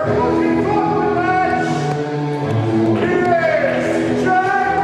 Rookie Gauntlet match. Here's Jack Carpenter.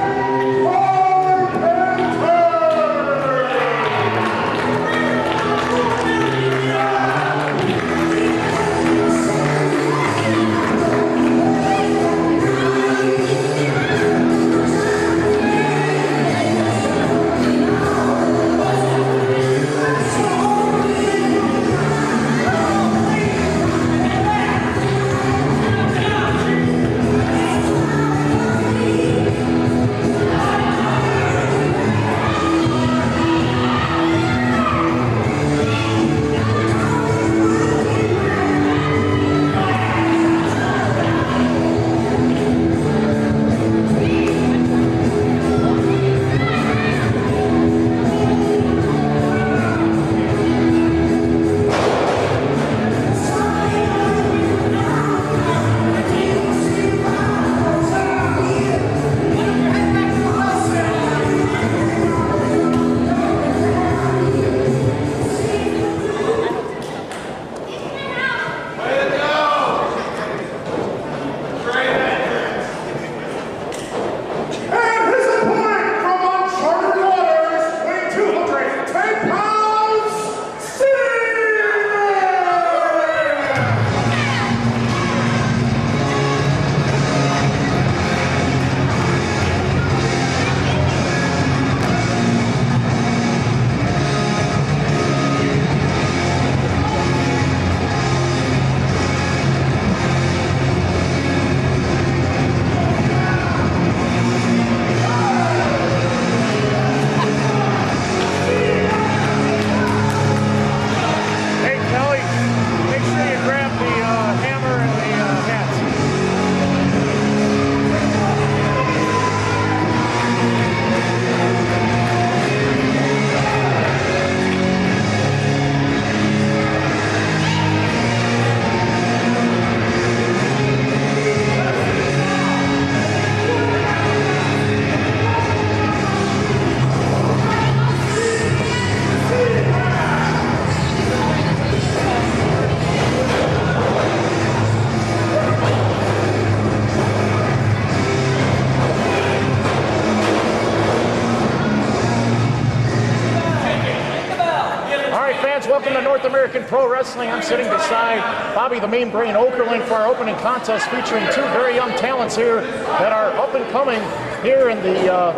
Welcome to North American Pro Wrestling. I'm sitting beside Bobby the Mean Brain Okerlund for our opening contest featuring two very young talents here that are up and coming here in the,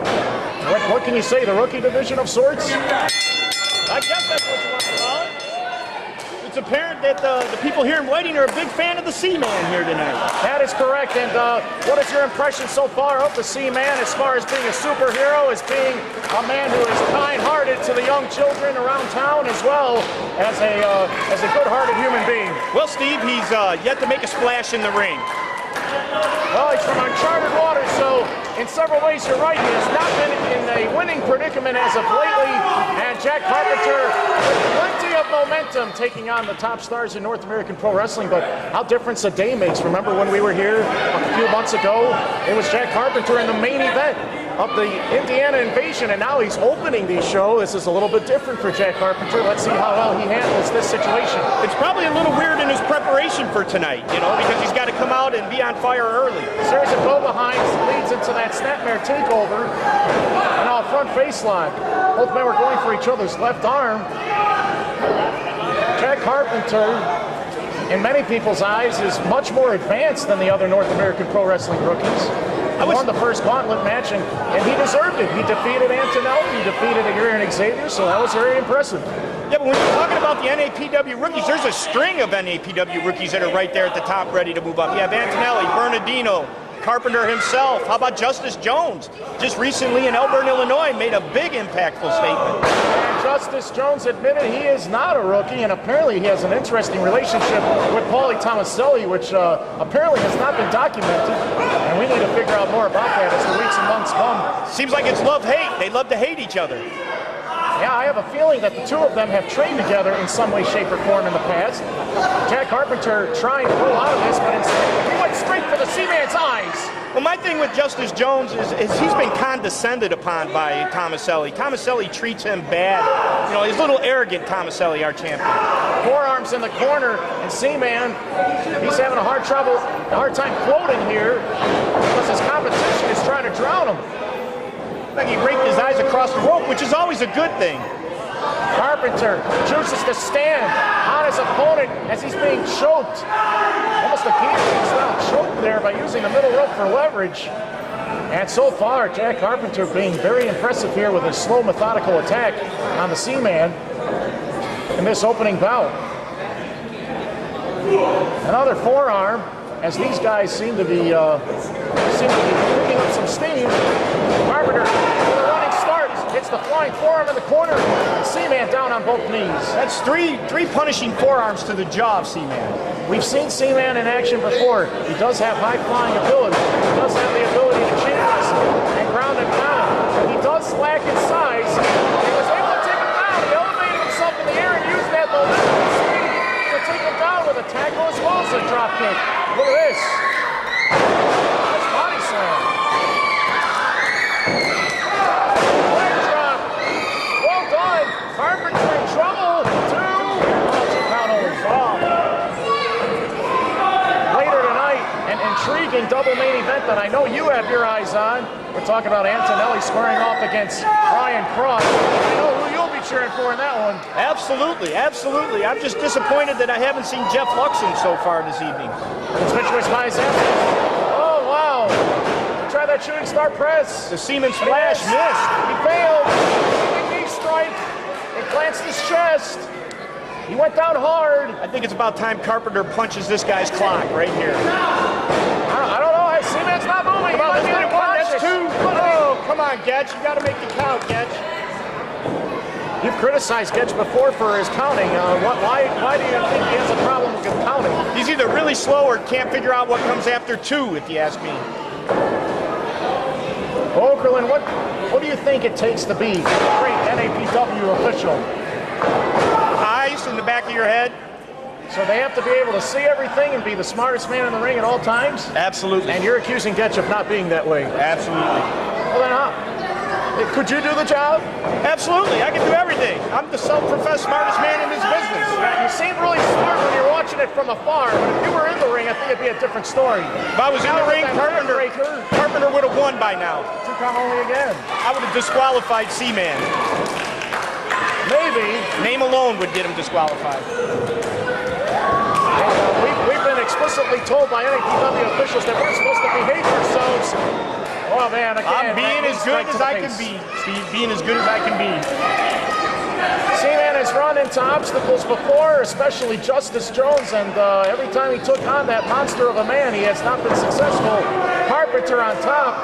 what can you say, the rookie division of sorts? I guess that's what you want to call it. It's apparent that the people here in Whiting are a big fan of the Seaman here tonight. That is correct. And what is your impression so far of the Seaman as far as being a superhero, as being a man who is kind-hearted to the young children around town, as well as a good-hearted human being? Well, Steve, he's yet to make a splash in the ring. Well, he's from uncharted waters, so in several ways you're right. He has not been in a winning predicament as of lately, and Jack Carpenter with plenty of momentum taking on the top stars in North American Pro Wrestling. But how different a day makes. Remember when we were here a few months ago? It was Jack Carpenter in the main event of the Indiana Invasion, and now he's opening the show. This is a little bit different for Jack Carpenter. Let's see how well he handles this situation. It's probably a little weird in his preparation for tonight, you know, because he's got to come out and be on fire early. A series of go-behinds leads into that snapmare takeover, and now a front face lock. Both men were going for each other's left arm. Jack Carpenter, in many people's eyes, is much more advanced than the other North American Pro Wrestling rookies. He won the first gauntlet match, and he deserved it. He defeated Antonelli, he defeated Aaron Xavier, so that was very impressive. Yeah, but when you're talking about the NAPW rookies, there's a string of NAPW rookies that are right there at the top ready to move up. You have Antonelli, Bernardino, Carpenter himself. How about Justice Jones? Just recently in Elburn, Illinois, made a big impactful statement. And Justice Jones admitted he is not a rookie, and apparently he has an interesting relationship with Paulie Tomaselli, which apparently has not been documented. And we need to figure out more about that as the weeks and months come. Seems like it's love-hate. They love to hate each other. Yeah, I have a feeling that the two of them have trained together in some way, shape, or form in the past. Jack Carpenter trying to pull out of this, but instead he went straight for the Seaman's eyes. Well, my thing with Justice Jones is he's been condescended upon by Tomaselli. Tomaselli treats him bad. You know, he's a little arrogant, Tomaselli, our champion. Forearms in the corner, and Seaman, he's he's having a hard time floating here because his competition is trying to drown him. Like he raked his eyes across the rope, which is always a good thing. Carpenter chooses to stand on his opponent as he's being choked. Almost a guillotine style choke there by using the middle rope for leverage. And so far, Jack Carpenter being very impressive here with his slow, methodical attack on the Seaman in this opening bout. Another forearm, as these guys seem to be picking up some steam. Carpenter with a running start, hits the flying forearm in the corner. Seaman down on both knees. That's three punishing forearms to the jaw of Seaman. We've seen Seaman in action before. He does have high-flying ability. He does have the ability to change this and ground and pound. He does lack in size. He was able to take him down. He elevated himself in the air and used that momentum to take him down with a tackle as well as a drop kick. Look at this. Nice body slam. Leg drop. Well done. Carpenter in trouble. Two count only. Later tonight, an intriguing double main event that I know you have your eyes on. We're talking about Antonelli squaring off against Brian Cross. I know who you'll be cheering for in that one. Absolutely, absolutely. I'm just disappointed that I haven't seen Jeff Luxon so far this evening. Switch was by his end. Oh, wow. Try that shooting star press. The Seaman splash missed. He failed. Knee strike. It glanced his chest. He went down hard. I think it's about time Carpenter punches this guy's clock right here. I don't know. Seaman's not moving. Come on, He might be that's unconscious. two. Oh, come on, Getch. You got to make the count, Getch. You've criticized Getch before for his counting. Why do you think he has a problem with counting? He's either really slow or can't figure out what comes after two, if you ask me. Okerlund, what do you think it takes to be a great NAPW official? Eyes in the back of your head. So they have to be able to see everything and be the smartest man in the ring at all times? Absolutely. And you're accusing Getch of not being that way? Absolutely. Well then, could you do the job? Absolutely. I can do everything. I'm the self-professed smartest man in this business. You seem really smart when you're watching it from afar, but if you were in the ring, I think it'd be a different story. If I was in the ring, Carpenter would have won by now. Two count only again. I would have disqualified Seaman. Maybe. Name alone would get him disqualified. We've been explicitly told by NAPW officials that we're supposed to behave ourselves. Oh man, again, I'm being as good as I can be, Steve. Being as good as I can be. Seaman has run into obstacles before, especially Justice Jones, and every time he took on that monster of a man, he has not been successful. Carpenter on top,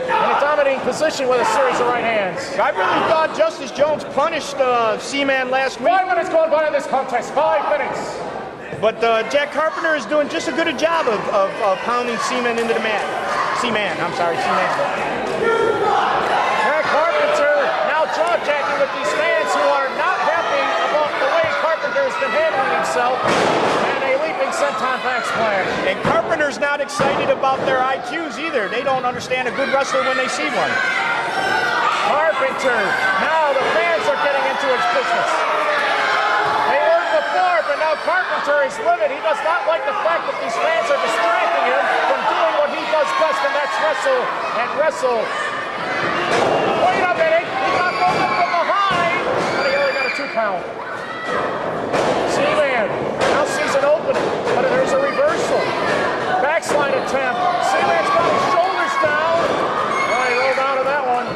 in a dominating position with a series of right hands. I really thought Justice Jones punished Seaman last week. 5 minutes going by in this contest. 5 minutes. But Jack Carpenter is doing just as good a job of pounding Seaman into the mat. Seaman. Jack Carpenter now jaw-jacking with these fans who are not happy about the way Carpenter has been handling himself, and a leaping senton backsplash. And Carpenter's not excited about their IQs either. They don't understand a good wrestler when they see one. Carpenter, now the fans are getting into his business. They learned before, but now Carpenter is livid. He does not like the fact that these fans are distracting him from doing what he does best, and that's wrestle and wrestle. Wait a minute, he got broken from behind, but he only got a 2 count. Seaman now sees an opening, but there's a reversal. Backslide attempt. Seaman's got his shoulders down. Oh, he rolled out of that one.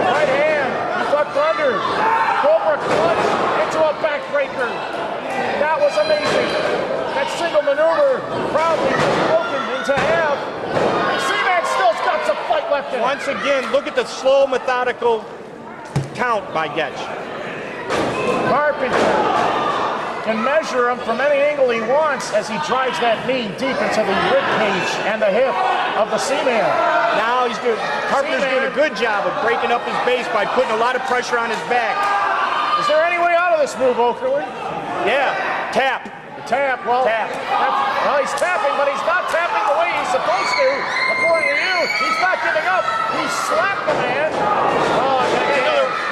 Right hand, he ducked under. Cobra clutch into a backbreaker. That was amazing. That single maneuver proudly broken into half. Seaman still's got some fight left in him. Once again, look at the slow, methodical count by Getch. Carpenter can measure him from any angle he wants as he drives that knee deep into the rib cage and the hip of the Seaman. Now Carpenter's doing a good job of breaking up his base by putting a lot of pressure on his back. Is there any way out of this move, Okerlund? Yeah, tap. Tap, well, Tap. Well, he's tapping, but he's not tapping the way he's supposed to, according to you. He's not giving up. He slapped the man. Oh,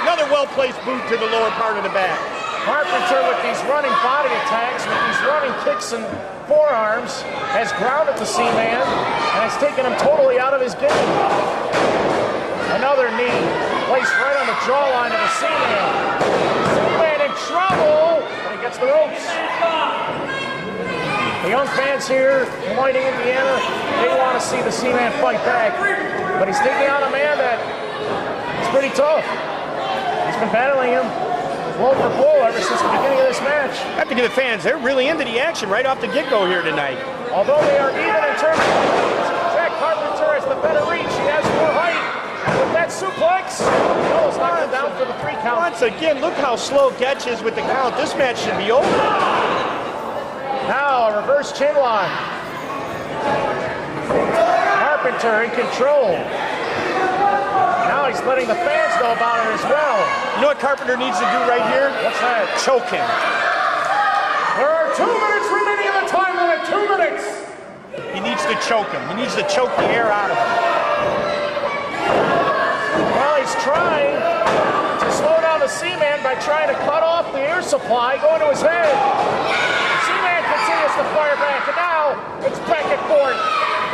Another well-placed boot to the lower part of the back. Carpenter with these running body attacks, with these running kicks and forearms, has grounded the C-Man and has taken him totally out of his game. Another knee placed right on the jawline of the C-Man. C-Man in trouble, and he gets the ropes. The young fans here in Whiting, Indiana, they want to see the C-Man fight back, but he's taking on a man that is pretty tough. He's been battling him blow for blow ever since the beginning of this match. I have to give the fans, they're really into the action right off the get-go here tonight. Although they are even in terms of weight, Jack Carpenter has the better reach. He has more height. And with that suplex, he's knocked him down for the 3 count. Once again, look how slow Getch is with the count. This match should be over. Now a reverse chin lock. Carpenter in control. Now he's letting the fans know about it as well. You know what Carpenter needs to do right here? What's that? Choke him. There are 2 minutes remaining in the time limit. 2 minutes. He needs to choke him. He needs to choke the air out of him. Well, he's trying to slow down the C-Man by trying to cut off the air supply going to his head. The C-Man continues to fire back, and now it's back and forth.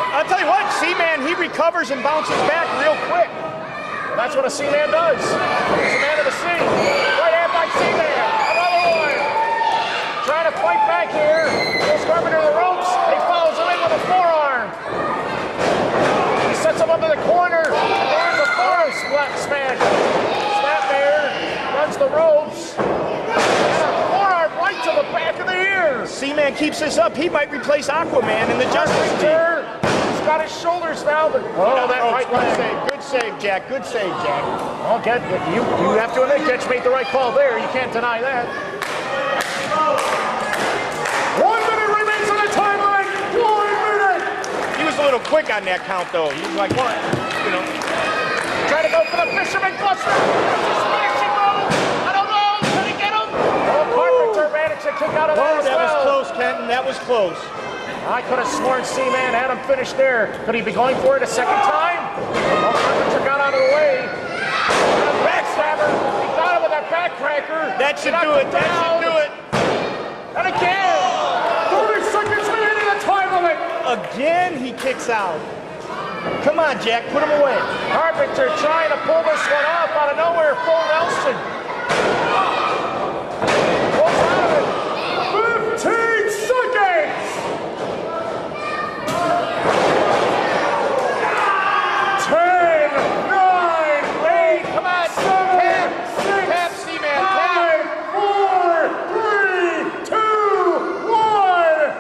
I'll tell you what, C-Man, he recovers and bounces back real quick. That's what a C-Man does. He's a man of the sea. Right hand by C-Man. Another one. Trying to fight back here. Goes Carpenter to the ropes. He follows him in with a forearm. He sets him up in the corner. And there's a forearm smash. Snapmare runs the ropes. And a forearm right to the back of the ear. C-Man keeps this up. He might replace Aquaman in the Justice League. He's got his shoulders now, but that right leg. Good save, Jack. Good save, Jack. Well, you have to admit, Getch made the right call there. You can't deny that. 1 minute remains on the time limit. 1 minute. He was a little quick on that count, though. He was like, what? You know. Trying to go for the Fisherman Buster. It's a smashing move. I don't know. Can he get him? Oh, Carpenter managed to kick out of that as That was well. close, Kenton. That was close. I could have sworn C-Man had him finished there. Could he be going for it a second time? Oh, Carpenter got out of the way. And a backstabber. He got him with that backcracker. That should do it. That should do it. And again. 30 seconds remaining in the time limit. Again, he kicks out. Come on, Jack. Put him away. Carpenter trying to pull this one off out of nowhere. Full Nelson. Pulls out of it. 15 seconds. 10, 9, 8, Come on. 7, Tap. 6, Tap, C-Man. Tap. 5, 4, 3, 2, 1.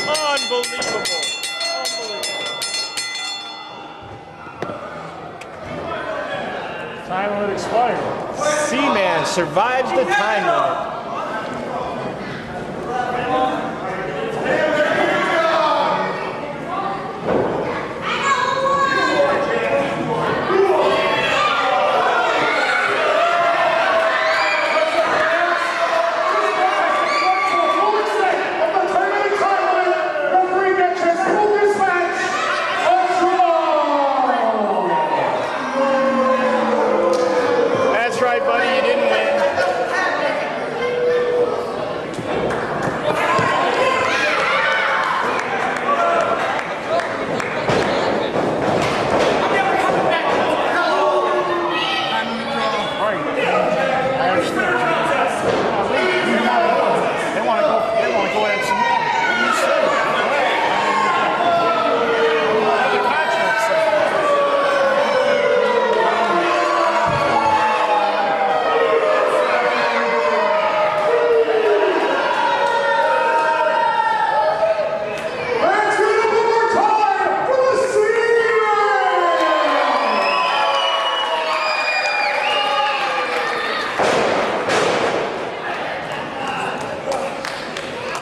Unbelievable. Time limit expired. C-Man survives the time limit.